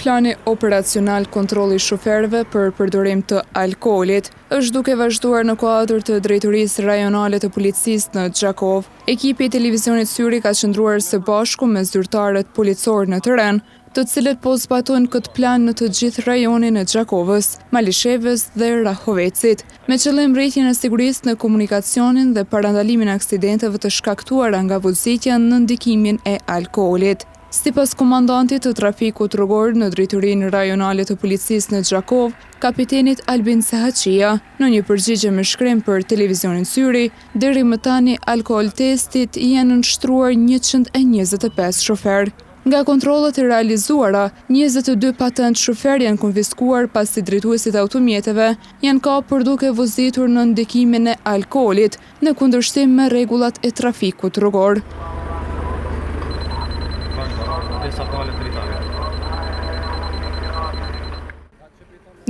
plani operacional kontrolli shoferëve për përdorim të alkoolit është duke vazhduar në kuadër të Drejtorisë Rajonale të Policisë në Gjakov. Ekipi i televizionit Syri ka qëndruar së bashku me zyrtarët policorë në terren, të cilët po zbatojnë këtë plan në të gjithë rajonin e Gjakovës, Malishevës dhe Rahovecit, me qëllim rritjen e sigurisë në komunikacionin dhe parandalimin e aksidenteve të shkaktuara nga vozitja në ndikimin e alkoolit. Sipas komandantit të trafikut rrugor në Drejtorinë Rajonale të Policisë në Gjakov, kapitenit Albin Sehaqia, në një përgjigje me shkrim për televizionin Syri, deri më tani alkool testit janë nënshtruar 125 shofer. Nga kontrollet e realizuara, 22 patent shofer janë konfiskuar pasi drejtuesit e automjeteve janë kapur duke vozitur në ndikimin e alkoolit në kundërshtim me rregullat e trafikut rrugor.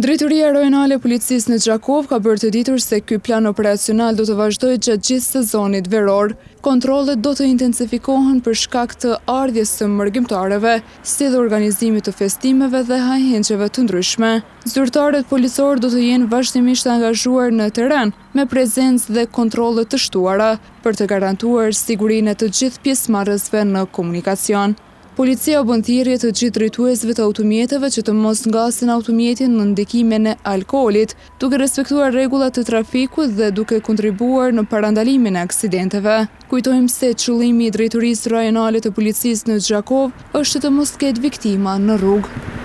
Drejtoria Rajonale e Policisë në Gjakov ka bërë të ditur se ky plan operacional do të vazhdojë gjatë gjithë sezonit veror. Kontrollet do të intensifikohen për shkak të ardhjes së mërgjimtarëve, si dhe organizimit të festimeve dhe hajhençeve të ndryshme. Zyrtarët policorë do të jenë vazhdimisht angazhuar në terren me prezencë dhe kontrolle të shtuara për të garantuar sigurinë e të gjithë pjesëmarrësve në komunikacion. Policia bën thirrje të gjithë drejtuesve të automjeteve që të mos ngasin automjetin në ndikimin e alkoolit, duke respektuar rregullat e trafikut dhe duke kontribuar në parandalimin e aksidenteve. Kujtojmë se qëllimi i Drejtorisë Rajonale të Policisë në Gjakov është të mos ketë viktima në rrugë.